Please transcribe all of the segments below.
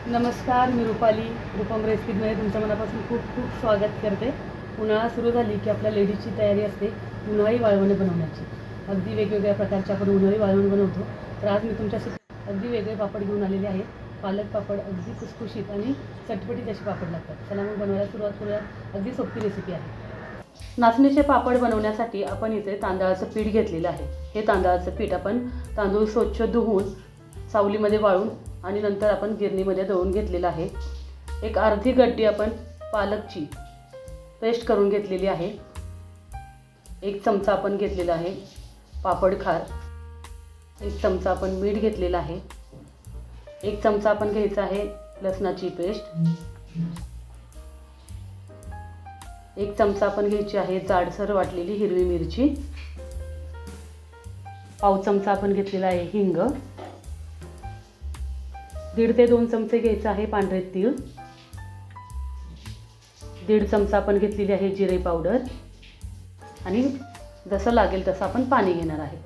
नमस्कार, मी रुपाली. रूपम रेसिपीमध्ये तुमचं मनापासून खूप खूप स्वागत करते. उन्हाळा सुरू झाली की आपल्या लेडीजची तयारी असते उन्हाळी वाळवणे बनवण्याची. अगदी वेगवेगळ्या प्रकारचे आपण उन्हाळी वाळवण बनवतो. तर आज मी तुमच्यासाठी अगदी वेगळे पापड घेऊन आलेले आहे. पालक पापड अगदी खुसखुशीत आणि चटपटीत असे पापड लागतात. चला मग बनवायला सुरुवात करूया. अगदी सोपी रेसिपी आहे. नाचणीचे पापड बनवण्यासाठी आपण इथे तांदळाचं पीठ घेतलेलं आहे. हे तांदळाचं पीठ आपण तांदूळ स्वच्छ धुवून सावलीमध्ये वाळून आणि नंतर आपण गिरणीमध्ये दळून घेतलेलं आहे. एक अर्धी गड्डी आपण पालकची पेस्ट करून घेतलेली आहे. एक चमचा आपण घेतलेला आहे पापड खार. एक चमचा आपण मीठ घेतलेला आहे. एक चमचा आपण घ्यायचा आहे लसणाची पेस्ट. एक चमचा आपण घ्यायची आहे जाडसर वाटलेली हिरवी मिरची. पाव चमचा आपण घेतलेला आहे हिंग. 1.5 ते 2 चमचे घ्यायचं आहे पांढरे तीळ. 1.5 चमचा आपण घेतलेली आहे जिरे पावडर आणि जसं लागेल तसं आपण पाणी घेणार आहे.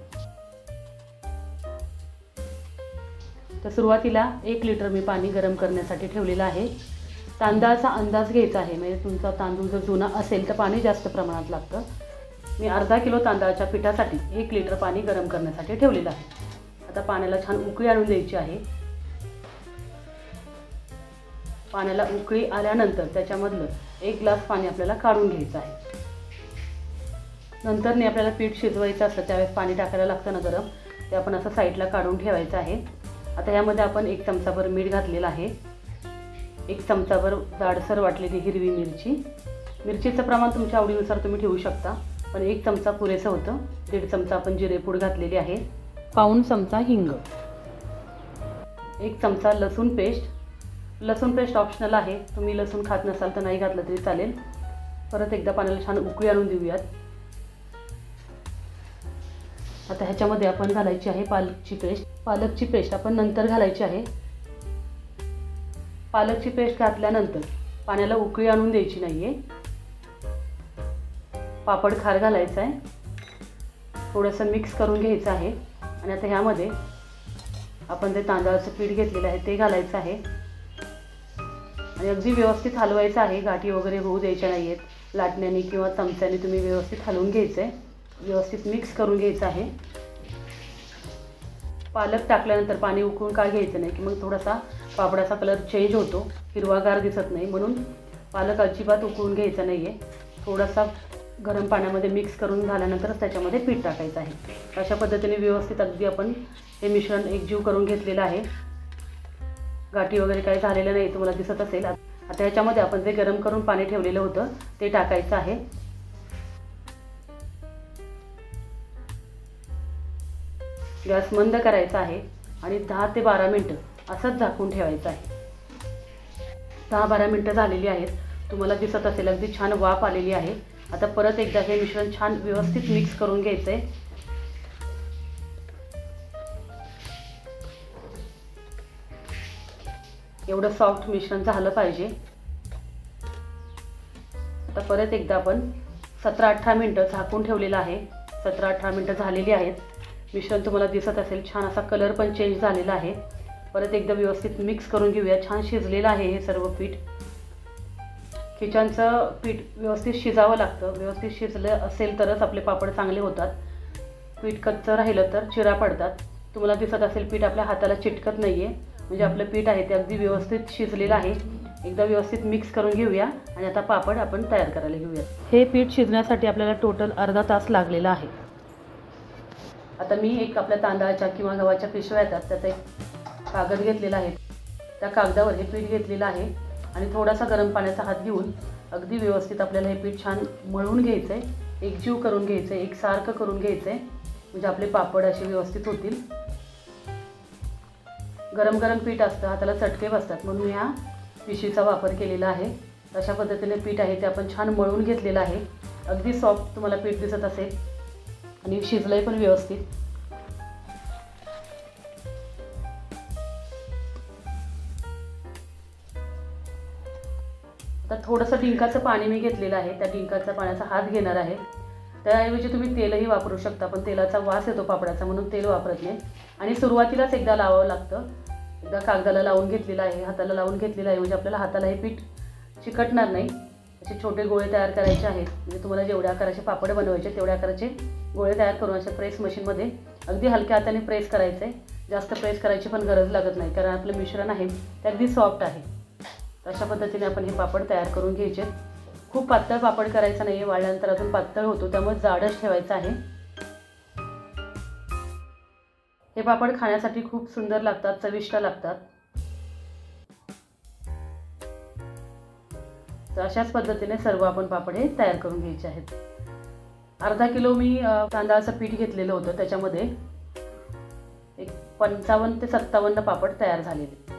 तर सुरुवातीला 1 लिटर मी पाणी गरम करण्यासाठी ठेवलेलं आहे. तांदळाचा अंदाज घ्यायचा आहे, म्हणजे तुमचा तांदूळ जर जुना असेल तर पाणी जास्त प्रमाणात लागतं. मी अर्धा किलो तांदळाच्या पिठासाठी 1 लिटर पाणी गरम करण्यासाठी ठेवलेलं आहे. आता पाण्याला छान उकळी आणून द्यायची आहे. पाण्याला उकळी आल्यानंतर त्याच्यामधलं 1 ग्लास पाणी आपल्याला काढून घ्यायचं आहे. नंतरने आपल्याला पीठ शिजवायचं असतं त्यावेळेस पाणी टाकायला लागतं ना गरम, ते आपण असं साईडला काढून ठेवायचं आहे. आता यामध्ये आपण 1 चमचाभर मीठ घातलेलं आहे. 1 चमचाभर जाडसर वाटलेली हिरवी मिरची. मिरचीचं प्रमाण तुमच्या आवडीनुसार तुम्ही ठेवू शकता, पण 1 चमचा पुरेसं होतं. 1.5 चमचा आपण जिरेपूड घातलेली आहे. पाऊण चमचा हिंग. 1 चमचा लसूण पेस्ट. लसूण पेस्ट ऑप्शनल आहे, तुम्ही लसूण खात नसाल तर नाही घातलं तरी चालेल. परत एकदा पाण्याला छान उकळी आणून देऊयात. आता ह्याच्यामध्ये आपण घालायची आहे पालकची पेस्ट. पालकची पेस्ट आपण नंतर घालायची आहे. पालकची पेस्ट घातल्यानंतर पाण्याला उकळी आणून द्यायची नाही आहे. पापड खार घालायचं आहे. थोडंसं मिक्स करून घ्यायचं आहे. आणि आता ह्यामध्ये आपण जे तांदळाचं पीठ घेतलेलं आहे ते घालायचं आहे आणि अगदी व्यवस्थित हलवायचं आहे. गाठी वगैरे होऊ द्यायच्या नाही आहेत. लाटण्याने किंवा चमच्याने तुम्ही व्यवस्थित हलवून घ्यायचं आहे. व्यवस्थित मिक्स करून घ्यायचं आहे. पालक टाकल्यानंतर पाणी उकळून काय घ्यायचं नाही की मग थोडासा पापडाचा कलर चेंज होतो, हिरवागार दिसत नाही. म्हणून पालक अजिबात उकळून घ्यायचा नाही आहे. थोडासा गरम पाण्यामध्ये मिक्स करून झाल्यानंतरच त्याच्यामध्ये पीठ टाकायचं आहे. अशा पद्धतीने व्यवस्थित अगदी आपण हे मिश्रण एकजीव करून घेतलेलं आहे. गाठी वगैरे काही झालेलं नाही, तुम्हाला दिसत असेल. आता ह्याच्यामध्ये आपण जे गरम करून पाणी ठेवलेलं होतं ते टाकायचं आहे. गॅस मंद करायचा आहे आणि 10 ते 12 मिनटं असंच झाकून ठेवायचं आहे. 10-12 मिनटं झालेली आहेत. तुम्हाला दिसत असेल अगदी छान वाफ आलेली आहे. आता परत एकदा हे मिश्रण छान व्यवस्थित मिक्स करून घ्यायचं आहे. एवढं सॉफ्ट मिश्रण झालं पाहिजे. आता परत एकदा आपण 17-18 मिनटं झाकून ठेवलेलं आहे. 17-18 मिनटं झालेली आहेत. मिश्रण तुम्हाला दिसत असेल छान असा कलर पण चेंज झालेला आहे. परत एकदा व्यवस्थित मिक्स करून घेऊया. छान शिजलेलं आहे हे सर्व पीठ. खिचडीचं पीठ व्यवस्थित शिजावं लागतं. व्यवस्थित शिजलं असेल तरच आपले पापड चांगले होतात. पीठ कच्चं राहिलं तर चिरा पडतात. तुम्हाला दिसत असेल पीठ आपल्या हाताला चिटकत नाही आहे, म्हणजे आपलं पीठ आहे ते अगदी व्यवस्थित शिजलेलं आहे. एकदा व्यवस्थित मिक्स करून घेऊया आणि आता पापड आपण तयार करायला घेऊया. हे पीठ शिजण्यासाठी आपल्याला टोटल अर्धा तास लागलेला आहे. आता मी एक आपल्या तांदळाच्या किंवा गव्हाच्या पिशव्या येतात त्याचा एक कागद घेतलेला आहे. त्या कागदावर हे पीठ घेतलेलं आहे आणि थोडासा गरम पाण्याचा हात घेऊन अगदी व्यवस्थित आपल्याला हे पीठ छान मळून घ्यायचं आहे. एकजीव करून घ्यायचं आहे, एकसारखं करून घ्यायचं आहे, म्हणजे आपले पापड असे व्यवस्थित होतील. गरम गरम पीठ असतं, हाताला चटके बसतात, म्हणून ह्या पिशवीचा वापर केलेला आहे. अशा पद्धतीने पीठ आहे ते आपण छान मळून घेतलेलं आहे. अगदी सॉफ्ट तुम्हाला पीठ दिसत असेल आणि शिजलंय पण व्यवस्थित. आता थोडंसं डिंकाचं पाणी मी घेतलेलं आहे. त्या डिंकाच्या पाण्याचा हात घेणार आहे. त्याऐवजी तुम्ही तेलही वापरू शकता, पण तेलाचा वास येतो पापडाचा म्हणून तेल वापरत नाही. आणि सुरुवातीलाच एकदा लावावं लागतं. एकदा कागदाला लावून घेतलेला आहे, हाताला लावून घेतलेला आहे, म्हणजे आपल्याला हाताला हे पीठ चिकटणार नाही. असे छोटे गोळे तयार करायचे आहेत. म्हणजे तुम्हाला जेवढ्या आकाराचे पापड बनवायचे तेवढ्या आकाराचे गोळे तयार करून अशा प्रेस मशीनमध्ये अगदी हलक्या हाताने प्रेस करायचं आहे. जास्त प्रेस करायची पण गरज लागत नाही, कारण आपलं मिश्रण आहे ते अगदी सॉफ्ट आहे. अशा पद्धतीने आपण हे पापड तयार करून घ्यायचे. खूप पातळ पापड करायचा नाही आहे, वाळल्यानंतर अजून पातळ होतो, त्यामुळे जाडच ठेवायचं आहे. हे पापड खाण्यासाठी खूप सुंदर लागतात, चविष्ट लागतात. तर अशाच पद्धतीने सर्व आपण पापड हे तयार करून घ्यायचे आहेत. अर्धा किलो मी तांदळाचं पीठ घेतलेलं होतं, त्याच्यामध्ये एक 55 ते 57 पापड तयार झालेले.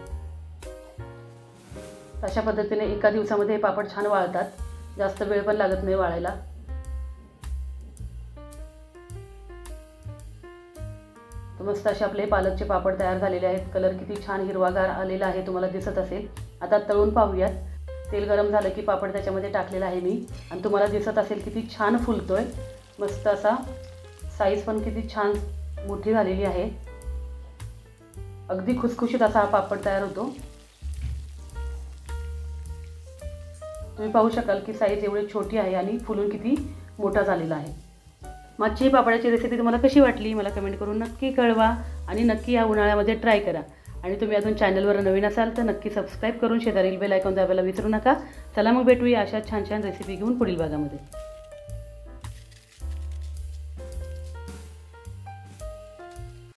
अशा पद्धतीने एका दिवसामध्ये हे पापड छान वाळतात, जास्त वेळ पण लागत नाही वाळायला. तर मस्त असे आपले पालकचे पापड तयार झालेले आहेत. कलर किती छान हिरवागार आलेला आहे, तुम्हाला दिसत असेल. आता तळून पाहूयात. तेल गरम झालं की पापड त्याच्यामध्ये टाकलेला आहे मी, आणि तुम्हाला दिसत असेल किती छान फुलतोय. मस्त असा साईज पण किती छान मोठी झालेली आहे. अगदी खुसखुशीत असा हा पापड तयार होतो. तुम्ही पाहू शकाल की साईज एवढी छोटी आहे आणि फुलून किती मोठा झालेला आहे. मच्छी पापडाची रेसिपी तुम्हाला कशी वाटली मला कमेंट करून नक्की कळवा, आणि नक्की या उन्हाळ्यामध्ये ट्राय करा. आणि तुम्ही अजून चॅनलवर नवीन असाल तर नक्की सबस्क्राईब करून शेजारील बेल आयकॉन दाबायला विसरू नका. चला मग भेटूया अशा छान छान रेसिपी घेऊन पुढील भागामध्ये.